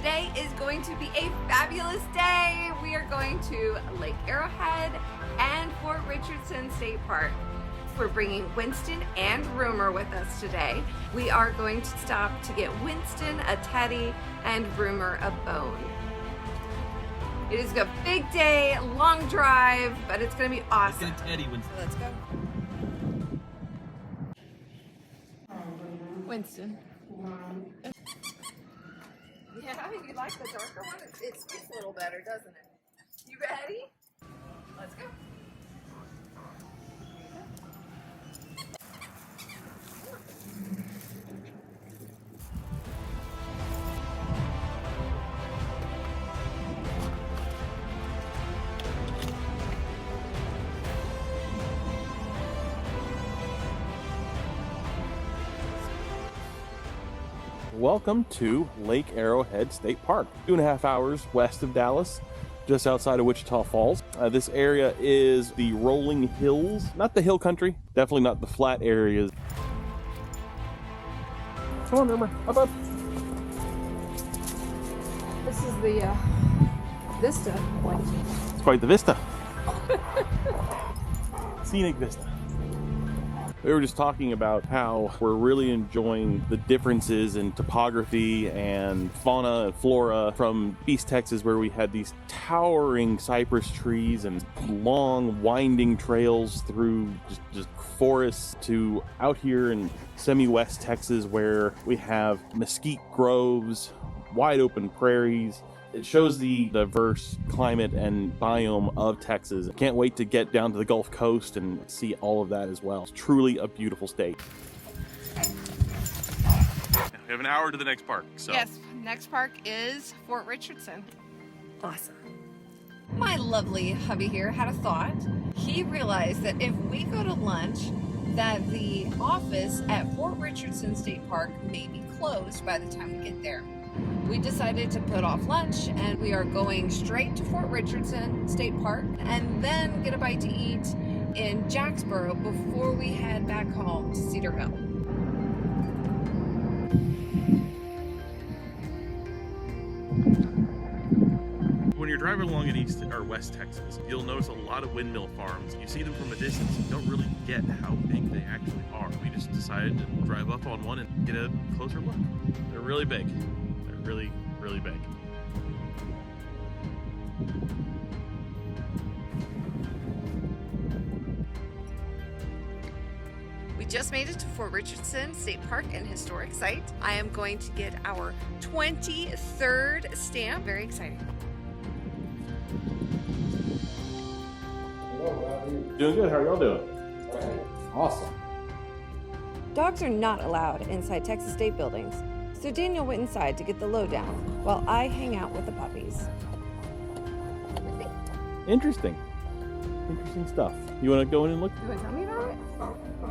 Today is going to be a fabulous day. We are going to Lake Arrowhead and Fort Richardson State Park. We're bringing Winston and Rumor with us today. We are going to stop to get Winston a teddy and Rumor a bone. It is a big day, long drive, but it's going to be awesome. Let's get a teddy, Winston. Let's go. Winston. Yeah, you like the darker one? It speaks a little better, doesn't it? You ready? Let's go. Welcome to Lake Arrowhead State Park, 2.5 hours west of Dallas, just outside of Wichita Falls. This area is the rolling hills, not the hill country, definitely not the flat areas. Come on, Rumor, up, up. This is the vista point. It's quite the vista. Scenic vista. We were just talking about how we're really enjoying the differences in topography and fauna and flora from East Texas, where we had these towering cypress trees and long winding trails through just forests, to out here in semi-West Texas, where we have mesquite groves, wide open prairies. It shows the diverse climate and biome of Texas. Can't wait to get down to the Gulf Coast and see all of that as well. It's truly a beautiful state. We have an hour to the next park, so. Yes, next park is Fort Richardson. Awesome. My lovely hubby here had a thought. He realized that if we go to lunch, that the office at Fort Richardson State Park may be closed by the time we get there. We decided to put off lunch, and we are going straight to Fort Richardson State Park and then get a bite to eat in Jacksboro before we head back home to Cedar Hill. When you're driving along in East or West Texas, you'll notice a lot of windmill farms. You see them from a distance, you don't really get how big they actually are. We just decided to drive up on one and get a closer look. They're really big. They're really, really big. We just made it to Fort Richardson State Park and Historic Site. I am going to get our 23rd stamp. Very exciting. Doing good. How are y'all doing? Awesome. Dogs are not allowed inside Texas State buildings, so Daniel went inside to get the lowdown while I hang out with the puppies. Interesting stuff. You want to go in and look? You want to tell me about it?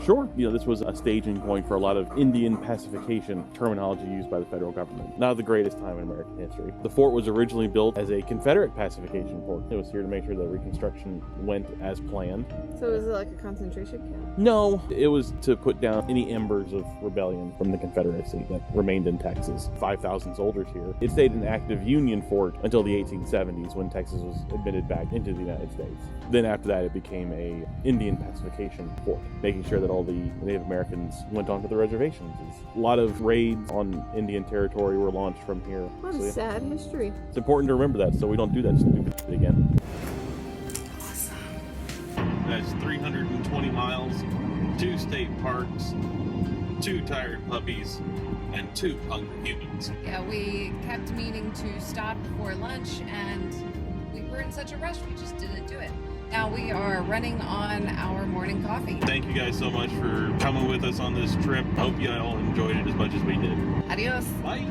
Sure. This was a staging point for a lot of Indian pacification terminology used by the federal government. Not the greatest time in American history. The fort was originally built as a Confederate pacification fort. It was here to make sure that Reconstruction went as planned. So was it like a concentration camp? No, it was to put down any embers of rebellion from the Confederacy that remained in Texas. 5,000 soldiers here. It stayed an active Union fort until the 1870s, when Texas was admitted back into the United States. Then after that, it became a Indian pacification fort, making sure that all the Native Americans went onto the reservations. A lot of raids on Indian territory were launched from here. What a sad history. It's important to remember that, so we don't do that stupid shit again. That's 320 miles, 2 state parks, 2 tired puppies, and 2 hungry humans. Yeah, we kept meaning to stop for lunch, and we were in such a rush, we just didn't do it. Now we are running on our morning coffee. Thank you guys so much for coming with us on this trip. Hope you all enjoyed it as much as we did. Adios. Bye.